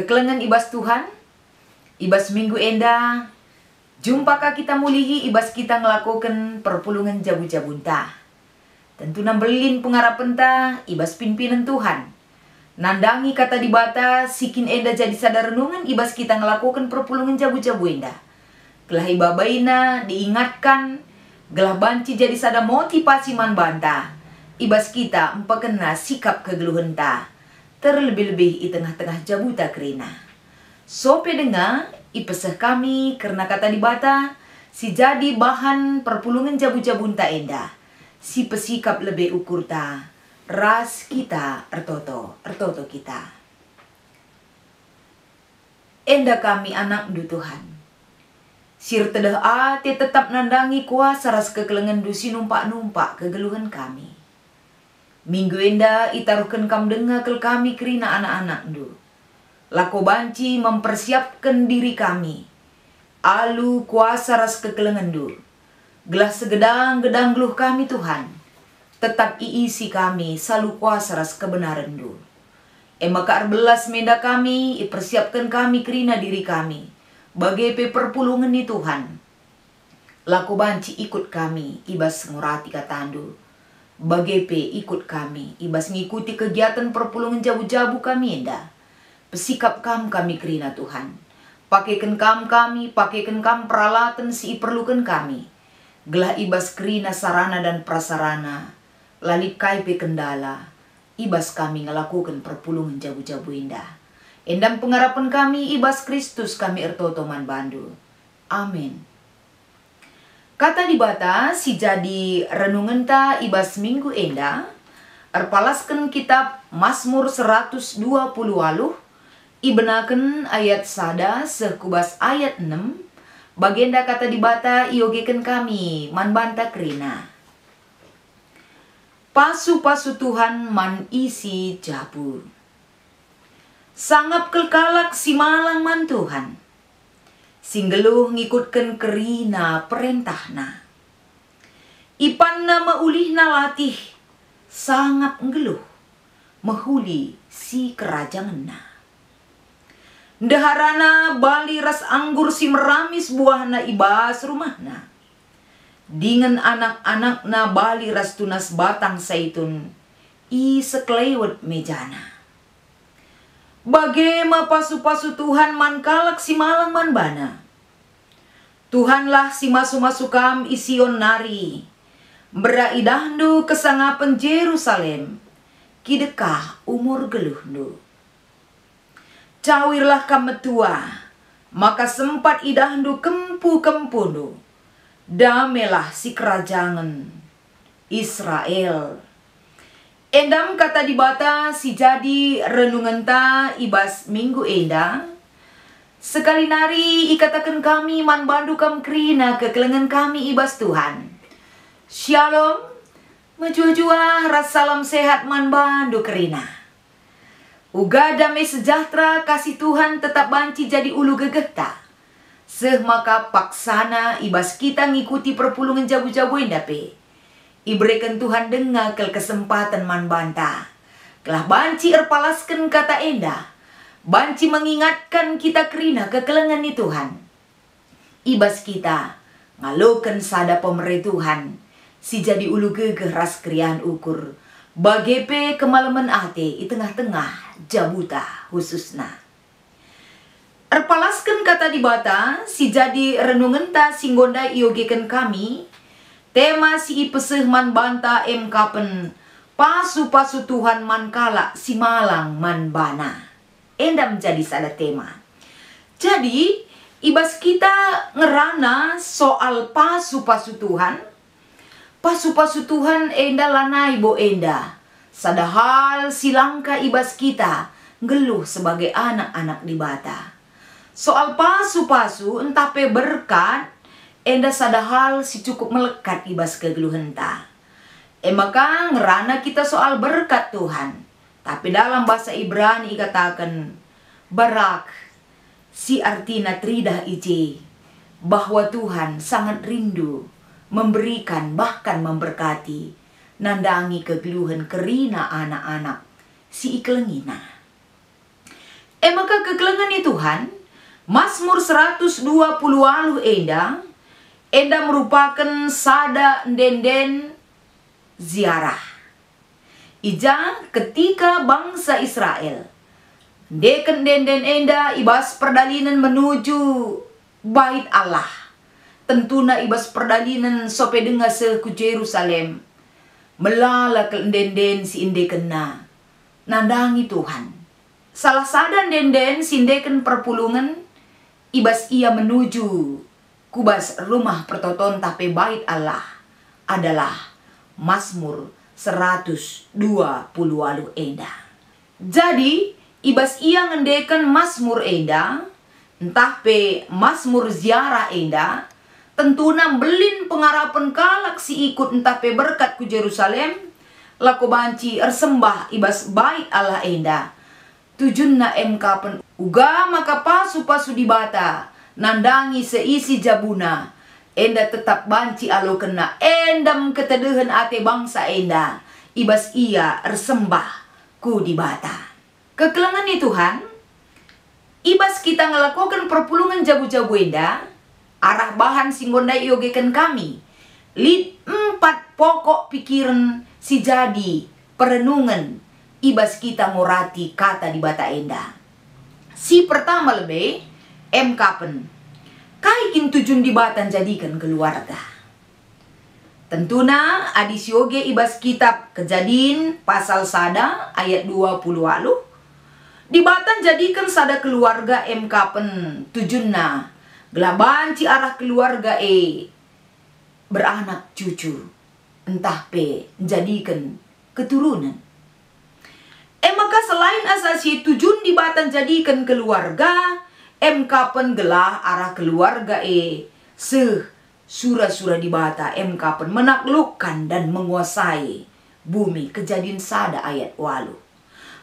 Kekelengan ibas Tuhan, ibas minggu enda, jumpakah kita mulihi ibas kita ngelakukan perpulungan jabu-jabunta. Tentu nambelin pengharapan ta ibas pimpinan Tuhan. Nandangi kata di bata, sikin enda jadi sadar renungan ibas kita ngelakukan perpulungan jabu-jabu enda. Gelah ibabaina diingatkan, gelah banci jadi sada motivasi man banta. Ibas kita empakena sikap kegeluhan ta. Terlebih-lebih di tengah-tengah jabuta kerina. Sope dengar, ipeseh kami karena kata di bata, si jadi bahan perpulungan jabu-jabunta enda. Si pesikap lebih ukur ta, ras kita, ertoto kita. Enda kami anak du Tuhan. Sir tedah ate tetap nandangi kuasa ras kekelengan du si numpak-numpak kegeluhan kami. Minggu enda itaruhkan kam dengar kel kami kerina anak-anak du. Lako banci mempersiapkan diri kami. Alu kuasa ras kekelengan du. Gelah segedang-gedang geluh kami Tuhan. Tetap iisi kami selalu kuasa ras kebenaran du. Maka arbelas menda kami ipersiapkan kami kerina diri kami. Bagai perpulungan ni Tuhan. Lako banci ikut kami ibas ngurati katandu. Bagepe ikut kami, ibas ngikuti kegiatan perpulungan jabu-jabu kami enda. Pesikap kami kerina Tuhan. Pakaikan kami, pakaikan peralatan si perlukan kami. Gelah ibas kerina sarana dan prasarana. Lalip kaipe kendala. Ibas kami ngelakukan perpulungan jabu-jabu enda. Endam pengharapan kami ibas Kristus kami ertotoman bandu. Amin. Kata di bata si jadi renungan ta ibas minggu enda, erpalaskan kitab Mazmur 120 waluh, ibenaken ayat sada sekubas ayat 6, bagenda kata di bata iogekan kami man banta kerina. Pasu-pasu Tuhan man isi jabu. Sangap kelkalak si malang man Tuhan. Singgeluh ngikutkan kerina perintahna. Ipanna maulihna latih. Sangat ngeluh. Mahuli si kerajanganna. Daharana bali ras anggur si meramis buahna ibas rumahna. Dengan anak-anakna bali ras tunas batang saitun. I sekelewet mejana. Bagema pasu-pasu Tuhan man kalak si malang man bana. Tuhanlah si masu-masu kam ision nari. Beraidahnu kesangapan Jerusalem. Kidekah umur geluhnu. Cawirlah kam metua. Maka sempat idahnu kempu-kempunu. Damelah si kerajangan Israel. Endam kata di bata si jadi renungan ta ibas minggu enda. Sekali nari ikatakan kami man bandu kam kerina kekelengan kami ibas Tuhan. Shalom, majua-jua ras salam sehat man bandu kerina. Uga damai sejahtera kasih Tuhan tetap banci jadi ulu gegeta. Seh maka paksana ibas kita ngikuti perpulungan jabu-jabu enda pe. Iberikan Tuhan dengar kel kesempatan man banta. Kelah banci erpalaskan kata enda. Banci mengingatkan kita kerina kekelengan ni Tuhan. Ibas kita ngalokan sada pemerintah Tuhan. Si jadi ulu gegeh ras krian ukur. Bagepe kemalaman ate di tengah-tengah jabuta khususna. Erpalaskan kata di bata. Si jadi renungan ta singgonda iogekan kami. Tema si ipeseh man banta kapen. Pasu-pasu Tuhan man kala si malang man bana. Enda menjadi sada tema. Jadi ibas kita ngerana soal pasu-pasu Tuhan. Pasu-pasu Tuhan enda lanai bo enda. Sada hal silangka ibas kita ngeluh sebagai anak-anak di bata. Soal pasu-pasu entah pe berkat. Enda sada hal si cukup melekat ibas kegeluhan ta. Maka ngerana kita soal berkat Tuhan. Tapi dalam bahasa Ibrani katakan barak si artina tridah ije. Bahwa Tuhan sangat rindu memberikan bahkan memberkati. Nandangi kegeluhan kerina anak-anak si iklengina. Maka kekelengan Tuhan, Mazmur 120 alu enda merupakan sada denden ziarah. Ija ketika bangsa Israel deken denden enda ibas perdalinan menuju bait Allah. Tentuna ibas perdalinan sope denga se ku Jerusalem. Melala ke denden si inde kena nandangi Tuhan. Salah sadan denden si indeken perpulungan ibas ia menuju kubas rumah pertoton tapi bait Allah adalah Mazmur 120 alu enda. Jadi ibas ia ngendeken Mazmur enda, entah pe Mazmur ziarah enda, tentuna belin pengarapan kalak si ikut entah pe berkat ku Jerusalem, lako banci ersembah ibas bait Allah enda. Tujunna pen uga maka pasu dibata, nandangi seisi jabuna, enda tetap banci alo kena, endam keteduhan ate bangsa enda, ibas ia ersembah ku dibata. Kekelengan Tuhan, ibas kita ngelakukan perpulungan jabu-jabu enda, arah bahan singgondai yogekan kami. Lid 4 pokok pikiran si jadi perenungan ibas kita morati kata di bata enda. Si pertama lebih kapen kaikin tujun di batan jadikan keluarga. Tentuna adis yoge ibas kitab Kejadian pasal sada ayat 20 alu. Di batan jadikan sada keluarga kapen tujunna gelabanci arah keluarga beranak cucu, entah pe jadikan keturunan. Maka selain asasi tujun di batan jadikan keluarga, kapen gelah arah keluarga sura-sura di bata kapen menaklukkan dan menguasai bumi. Kejadian sada ayat 8.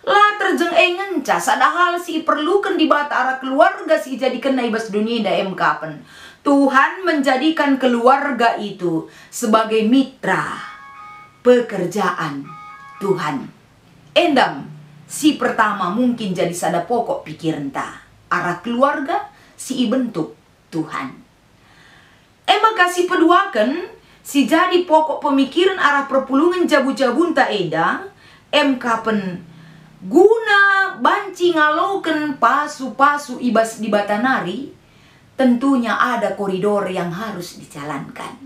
Lah terjeng ngenca sadahal si perlukan di bata arah keluarga si jadikan naibas dunia da kapen. Tuhan menjadikan keluarga itu sebagai mitra pekerjaan Tuhan. Endam si pertama mungkin jadi sada pokok pikiran ta arah keluarga si bentuk Tuhan. Maka si peduakan si jadi pokok pemikiran arah perpulungan jabu-jabun ta eda kapen guna banci ngaloken pasu-pasu ibas di batanari, tentunya ada koridor yang harus dijalankan.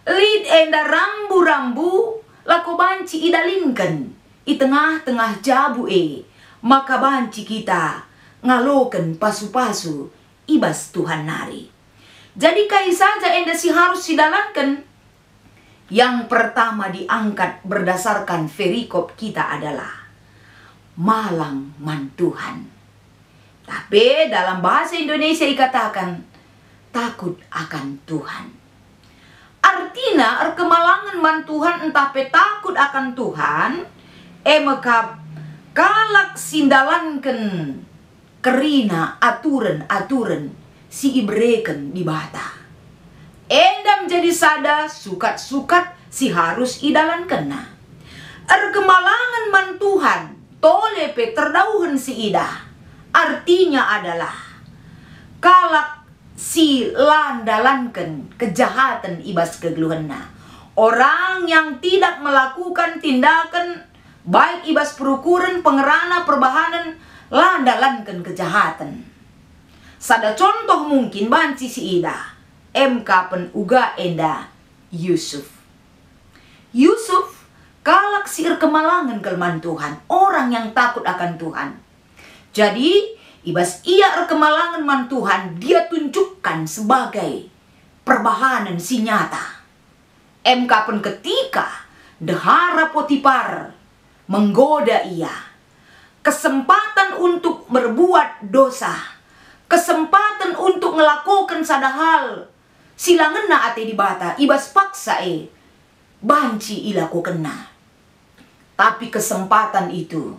Lid enda rambu-rambu lako banci idalinkan i tengah-tengah jabu maka banci kita ngaloken pasu-pasu ibas Tuhan nari. Jadi kai saja enda si harus didalankan. Yang pertama diangkat berdasarkan perikop kita adalah malang man Tuhan. Tapi dalam bahasa Indonesia dikatakan takut akan Tuhan. Artinya kemalangan man Tuhan entah pe takut akan Tuhan, maka kalak sindalankan kerina aturan si ibreken di bata. Endam jadi sada sukat-sukat si harus idalan kena. Kemalangan man Tuhan tole pe terdauhan si ida. Artinya adalah kalak si landalankan kejahatan ibas kegeluhanna. Orang yang tidak melakukan tindakan baik ibas perukuran pengerana perbahanan landalankan kejahatan. Sada contoh mungkin banci si ida kapen uga enda Yusuf. Yusuf kalak si kemalangan kelman Tuhan, orang yang takut akan Tuhan. Jadi ibas ia kemalangan man Tuhan, dia tunjukkan sebagai perbahanan si nyata. Kapen ketika dehara Potifar menggoda ia, kesempatan untuk berbuat dosa, kesempatan untuk melakukan sadahal silangena ate di bata ibas paksa banci ilaku kena. Tapi kesempatan itu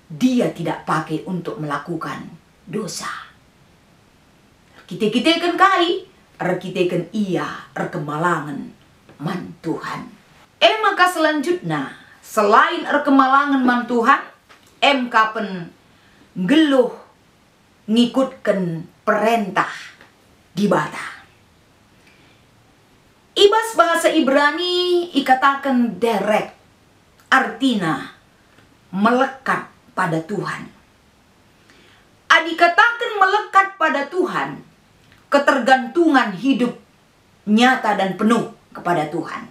dia tidak pakai untuk melakukan dosa. Kita kan kai, kita kan ia kemalangan man Tuhan. Maka selanjutnya selain kemalangan man Tuhan, kapen geluh ngikutkan perintah di bata. Ibas bahasa Ibrani ikatakan direct, artinya melekat pada Tuhan. Dikatakan melekat pada Tuhan, ketergantungan hidup nyata dan penuh kepada Tuhan.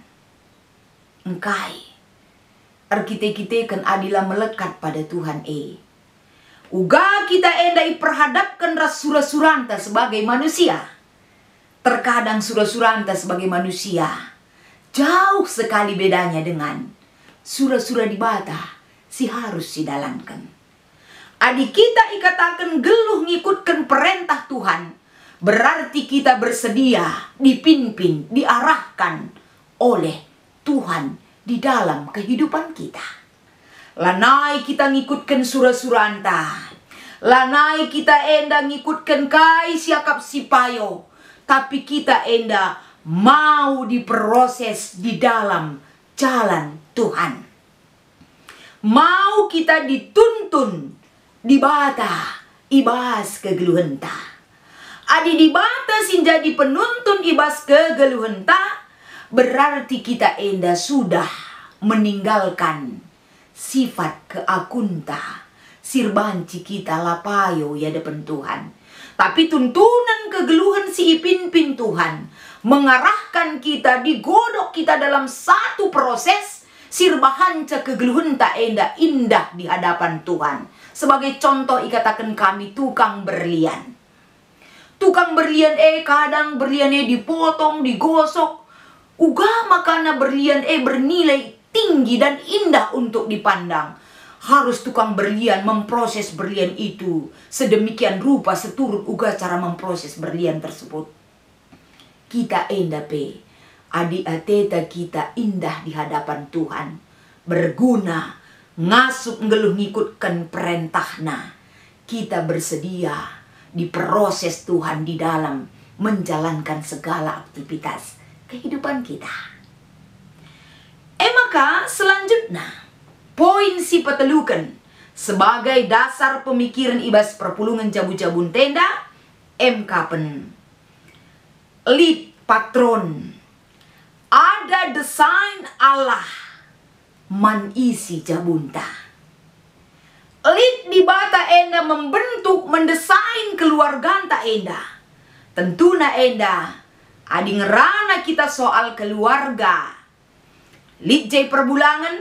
Engkai, kita kan adila melekat pada Tuhan Uga kita endai perhadapkan ras surah-suranta sebagai manusia. Terkadang surah-suranta sebagai manusia jauh sekali bedanya dengan surah-surah di bata si harus didalankan. Adik kita ikatakan geluh ngikutkan perintah Tuhan, berarti kita bersedia dipimpin, diarahkan oleh Tuhan di dalam kehidupan kita. Lanai kita ngikutkan surah-suranta, lanai kita enda ngikutkan kai siakap sipayo, tapi kita enda mau diproses di dalam jalan Tuhan. Mau kita dituntun di bata ibas kegeluhenta. Adi di bata sin jadi penuntun ibas kegeluhenta, berarti kita enda sudah meninggalkan sifat keakunta, sirbanci kita lapayo ya depan Tuhan. Tapi tuntunan kegeluhan si ipin-pin Tuhan mengarahkan kita, digodok kita dalam satu proses sirbahanca kegeluhan tak indah di hadapan Tuhan. Sebagai contoh ikatakan kami tukang berlian. Tukang berlian kadang berlian dipotong, digosok. Uga makana berlian bernilai tinggi dan indah untuk dipandang. Harus tukang berlian memproses berlian itu sedemikian rupa seturut uga cara memproses berlian tersebut. Kita adik ateta kita indah di hadapan Tuhan, berguna, ngasup ngeluh ngikutkan perintahna. Kita bersedia diproses Tuhan di dalam menjalankan segala aktivitas kehidupan kita. Maka selanjutnya poin si petelukan sebagai dasar pemikiran ibas perpulungan jabu-jabun tenda pen lead patron. Ada desain Allah man isi jabunta. Lead di bata enda membentuk, mendesain keluarga enta enda. Tentuna enda adi ngerana kita soal keluarga. Lead jay perbulangan,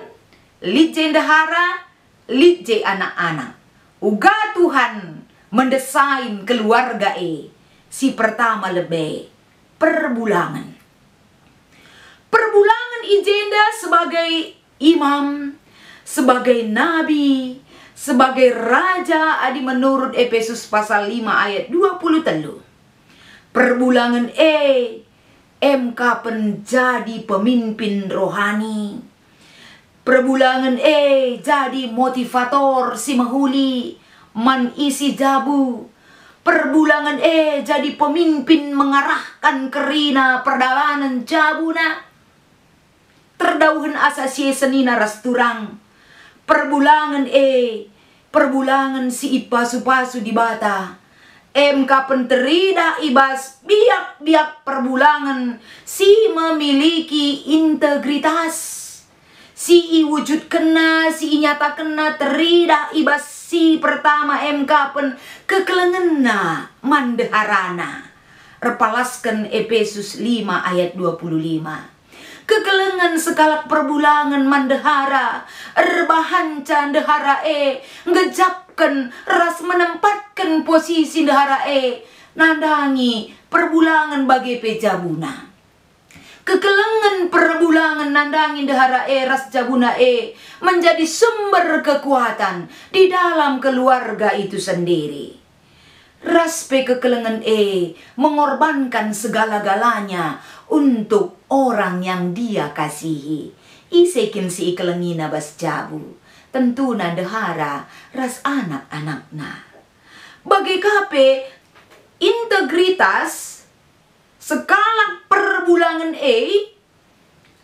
lead jay dahara, lead jay anak-anak. Uga Tuhan mendesain keluarga si pertama lebih perbulangan. Perbulangan ijenda sebagai imam, sebagai nabi, sebagai raja adi menurut Efesus pasal 5 ayat 23. Perbulangan MK penjadi pemimpin rohani. Perbulangan jadi motivator si mahuli man isi jabu. Perbulangan jadi pemimpin mengarahkan kerina perdalanan jabuna. Terdauhan asasi senina rasturang. Perbulangan perbulangan si ipasu-pasu di bata. MK penterida ibas biak-biak perbulangan si memiliki integritas. Si wujud kena, si nyata kena terida ibas si pertama MK pen kekelengena mandeharana. Repalaskan Efesus 5 ayat 25. Kekelengan sekalak perbulangan mandehara, erbahan candehara ngejapkan ras menempatkan posisi dehara nandangi perbulangan bagi pejabuna. Kekelengan perbulangan nandangi dehara ras jabuna menjadi sumber kekuatan di dalam keluarga itu sendiri. Raspe kekelengan mengorbankan segala-galanya untuk orang yang dia kasihi. Isekin si ikelengina bas jabu. Tentu dehara ras anak-anakna. Bagi kape integritas skala perbulangan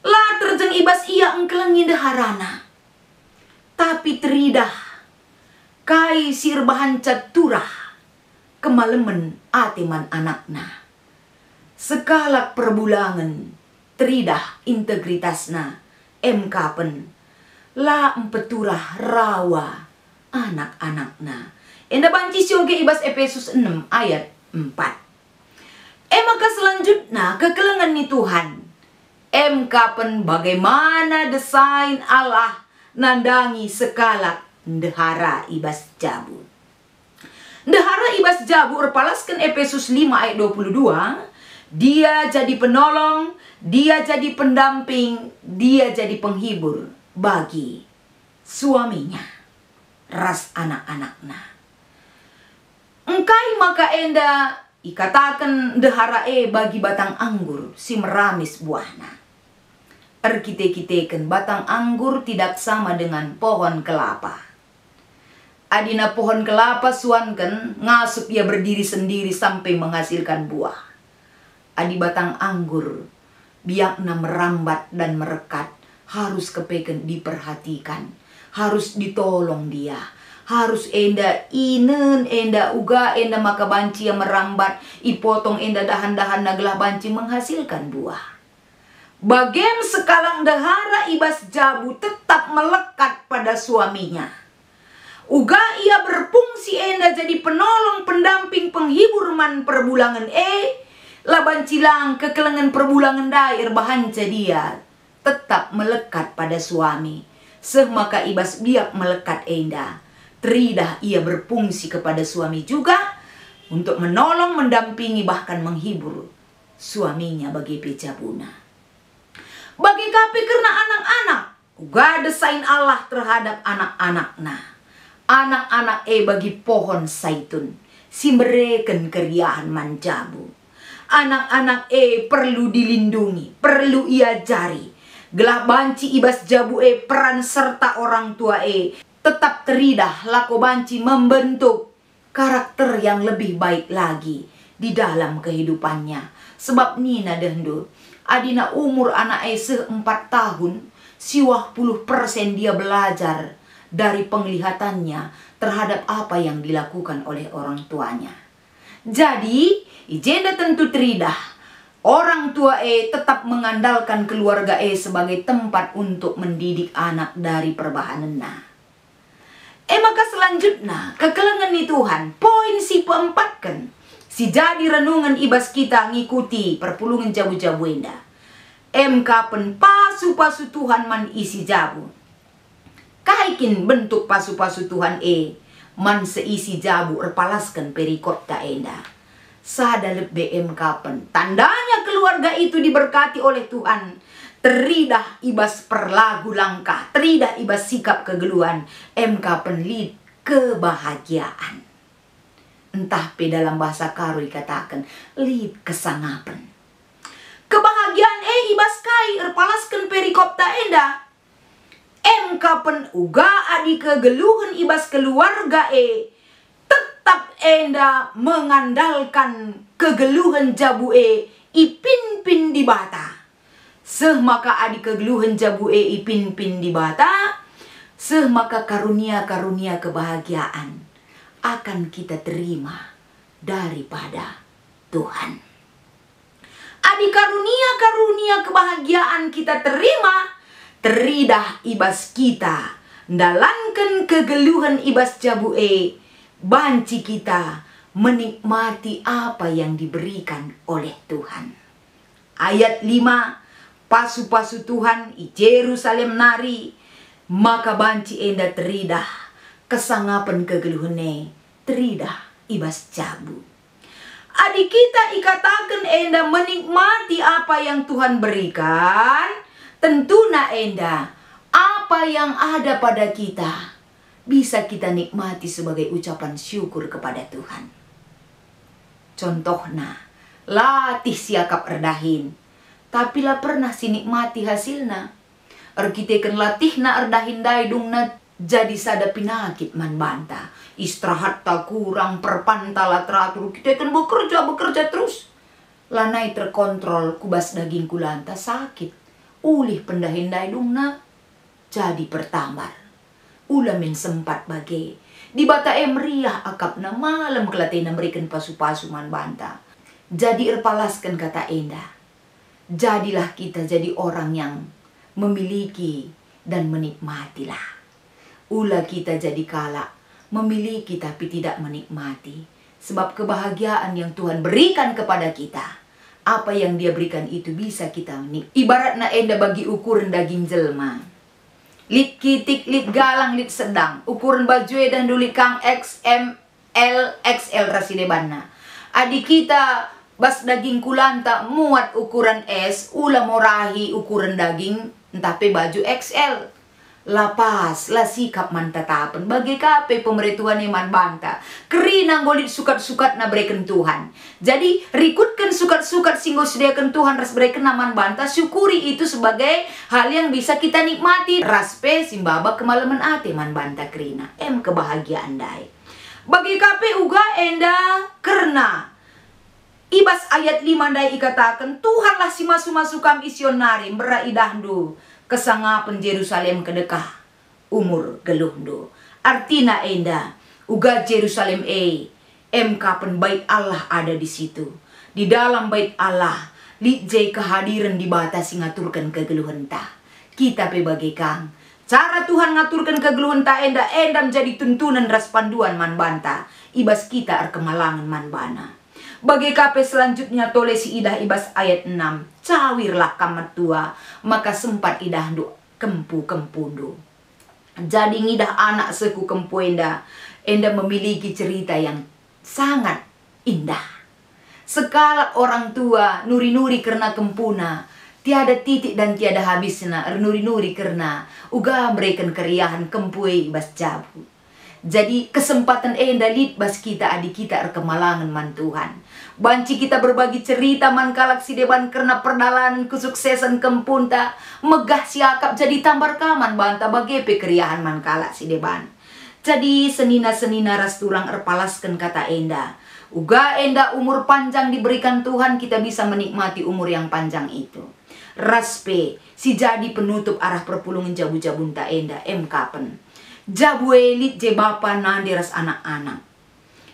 lah terjeng ibas ia engkelengi deharana. Tapi teridah kai sir bahan caturah kemalemen ateman anakna. Sekalak perbulangan teridah integritasna emkapen la empeturah rawa anak-anakna. Enda banci sioge ibas Efesus 6 ayat 4. Maka selanjutnya kekelengan ni Tuhan. Kapan bagaimana desain Allah nandangi sekalak ndehara ibas jabu. Ndehara ibas jabu erpalaskan Efesus 5 ayat 22. Dia jadi penolong, dia jadi pendamping, dia jadi penghibur bagi suaminya, ras anak-anaknya. Engkai maka enda ikatakan dehara bagi batang anggur si meramis buahna. Erkite-kiteken batang anggur tidak sama dengan pohon kelapa. Adina pohon kelapa suankan ngasup ia berdiri sendiri sampai menghasilkan buah. Adi batang anggur biakna merambat dan merekat harus kepeken diperhatikan, harus ditolong dia. Harus enda inen, enda uga, enda maka banci yang merambat, ipotong enda dahan-dahan naglah banci menghasilkan buah. Bagem sekalang dahara ibas jabu tetap melekat pada suaminya. Uga ia berfungsi enda jadi penolong, pendamping, penghibur man perbulangan la bancilang kekelengan perbulangan dair bahanca dia tetap melekat pada suami. Maka ibas biak melekat enda. Teridah ia berfungsi kepada suami juga untuk menolong, mendampingi, bahkan menghibur suaminya bagi pecabuna. Bagi kapi karena anak-anak, uga desain Allah terhadap anak-anakna. Anak-anak bagi pohon saitun, si mereken keriahan manjabu. Anak-anak perlu dilindungi, perlu ia jari. Gelah banci ibas jabu peran serta orang tua tetap teridah lako banci membentuk karakter yang lebih baik lagi di dalam kehidupannya. Sebab nina dahdu adina umur anak 4 tahun, 90% dia belajar dari penglihatannya terhadap apa yang dilakukan oleh orang tuanya. Jadi ijenda tentu teridah orang tua tetap mengandalkan keluarga sebagai tempat untuk mendidik anak dari perbahanannya. Maka selanjutnya kekelengan ni Tuhan poin si keempat kan si jadi renungan ibas kita ngikuti perpulungan jabu-jabu enda. Kapan pasu-pasu Tuhan man isi jabu. Kaikin bentuk pasu-pasu Tuhan man seisi jabu erpalaskan perikopta enda. Sada lebih kapan tandanya keluarga itu diberkati oleh Tuhan. Teridah ibas perlagu langkah, teridah ibas sikap kegeluhan, kapan lid kebahagiaan. Entah dalam bahasa Karo dikatakan lid kesangapan. Kebahagiaan ibas kai erpalaskan perikopta enda. Kapan uga adi kegeluhan ibas keluarga tetap enda mengandalkan kegeluhan jabu ipin-pin di bata. Maka adi kegeluhan jabu ipin-pin di bata. Maka karunia-karunia kebahagiaan akan kita terima daripada Tuhan. Adi karunia-karunia kebahagiaan kita terima, teridah ibas kita ndalankan kegeluhan ibas jabu banci kita menikmati apa yang diberikan oleh Tuhan. Ayat 5, pasu-pasu Tuhan i Jerusalem nari, maka banci enda teridah kesangapan kegeluhane, teridah ibas jabu. Adik kita ikatakan enda menikmati apa yang Tuhan berikan, tentuna enda apa yang ada pada kita bisa kita nikmati sebagai ucapan syukur kepada Tuhan. Contohnya, latih siakap erdahin, tapi lah pernah sinikmati hasilna. Erkitekan latihna erdahin daidungna jadi sada pinakit man banta. Istirahat tak kurang, perpantala teratur. Kita kan bekerja terus. Lanai terkontrol, kubas daging kulanta sakit. Ulih pendahin daidungna jadi pertambar. Ulamin sempat bagi Di bata meriah akap na malam kelatih na berikan pasu-pasu man banta. Jadi erpalaskan kata enda. Jadilah kita jadi orang yang memiliki dan menikmatilah. Ulah kita jadi kalak, memiliki tapi tidak menikmati. Sebab kebahagiaan yang Tuhan berikan kepada kita, apa yang Dia berikan itu bisa kita menikmati. Ibaratnya enda bagi ukuran daging jelma. Lit kitik, lit galang, lit sedang. Ukuran baju dan duli kang XML, XL rasidebanna. Adik kita bas daging kulanta muat ukuran S, ula morahi ukuran daging, tapi baju XL. Lapas, la sikap man tatapan. Bagi kape pemerituan iman banta. Kerinang golit sukat-sukat na berikan Tuhan. Jadi rikutkan sukat-sukat singgo sediakan Tuhan ras berikan naman banta. Syukuri itu sebagai hal yang bisa kita nikmati. Raspe simbaba kemalaman ate man banta kerina. Kebahagiaan dai. Bagi kape uga enda karena Ibas ayat 5 dai ikatakan Tuhanlah si masu-masu kam isionari beraidahdu kesangapan Jerusalem kedekah umur geluhndo. Artina enda uga Jerusalem kapan bait Allah ada di situ. Di dalam bait Allah lijai kehadiran di batas ngaturkan kegeluhan ta. Kita pe bagi kang cara Tuhan ngaturkan kegeluhan ta enda menjadi tuntunan ras panduan man banta. Ibas kita kemalangan man bana. Bagi kape selanjutnya tole si idah ibas ayat 6. Cawirlah kamat tua, maka sempat idah do kempu-kempundu. Jadi ngidah anak seku kempu enda memiliki cerita yang sangat indah. Sekala orang tua nuri-nuri karena kempuna, tiada titik dan tiada habisna, nuri-nuri karena uga memberikan keriahan kempue ibas jabu. Jadi kesempatan enda lit bas kita adik kita kemalangan man Tuhan. Banci kita berbagi cerita man kalak si deban karena perdalanan kesuksesan kempunta. Megah siakap jadi tambar kaman banta bagi pekeriahan man kalak si deban. Jadi senina-senina ras turang erpalaskan kata enda. Uga enda umur panjang diberikan Tuhan, kita bisa menikmati umur yang panjang itu. Raspe si jadi penutup arah perpulungan jabu-jabunta enda kapen. Jabu elit je bapa nandiras anak-anak.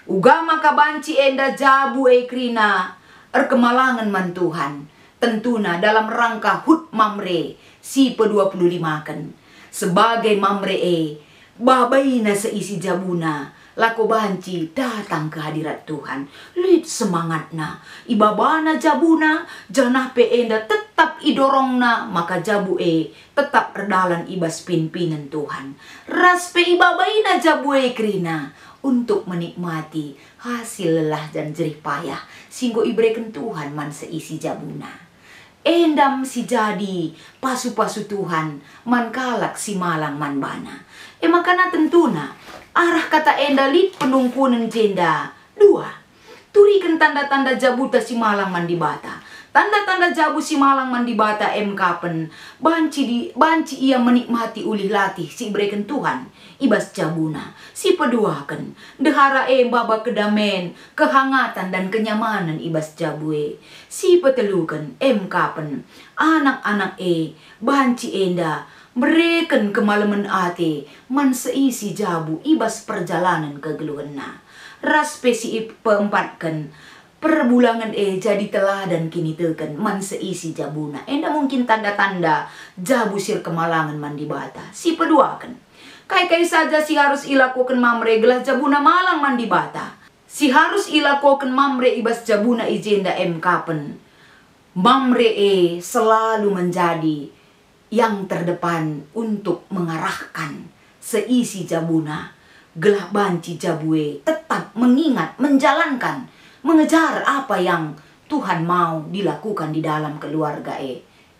Uga maka banci enda jabu krina kemalangan man Tuhan. Tentuna dalam rangka hut mamre si pe-25 kan. Sebagai mamre babaina seisi jabuna. Lako banci datang ke hadirat Tuhan. Lit semangatna. Ibabana jabuna janah pe enda tetap idorongna. Maka jabu tetap erdalan ibas pinpinan Tuhan. Ras pe ibabaina jabu krina. Untuk menikmati hasil lelah dan jerih payah. Singgo iberikan Tuhan man seisi jabuna. Endam si jadi pasu-pasu Tuhan. Man kalak si malang man bana. Makana tentuna. Arah kata enda lit penungkunan jenda. 2. Turikan tanda-tanda jabuta si malang man di bata. Tanda-tanda jabu si malang man di bata kapen. Banci ia menikmati ulih latih si berikan Tuhan. Ibas jabuna. Si peduakan. Dehara baba kedamen. Kehangatan dan kenyamanan ibas jabue. Si petelukan kapen. Anak-anak banci enda. Mereken kemalaman ate man seisi jabu ibas perjalanan kegeluhena. Raspe si peempatkan perbulangan jadi teladan kini teken man seisi jabuna. Enda mungkin tanda-tanda jabu sir kemalangan man di bata. Si peduakan. Kai-kai saja si harus ilakukan mamre gelah jabuna malang man di bata. Si harus ilakukan mamre ibas jabuna ijenda kapen. Mamre selalu menjadi yang terdepan untuk mengarahkan seisi jabuna. Gelah banci jabue tetap mengingat, menjalankan, mengejar apa yang Tuhan mau dilakukan di dalam keluarga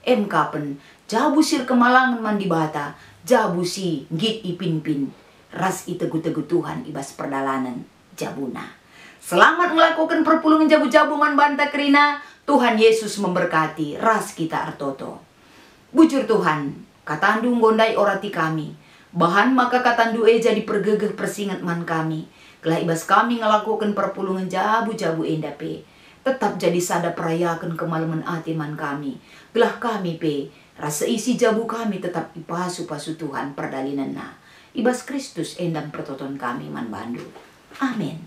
kapen jabu sir kemalangan man di bata, jabu si git ipin-pin, ras itegu-tegu Tuhan ibas perdalanan jabuna. Selamat melakukan perpulungan jabu-jabu man banta kerina. Tuhan Yesus memberkati ras kita artoto. Bujur Tuhan, katandu gondai orati kami. Bahan maka katandu jadi pergegeh persingat man kami. Kelah ibas kami ngelakukan perpulungan jabu-jabu endape. Tetap jadi sada perayakan kemalaman ati man kami. Gelah kami rasa isi jabu kami tetap ipasu-pasu Tuhan perdalinan na. ibas Kristus endam pertoton kami man bandu. Amin.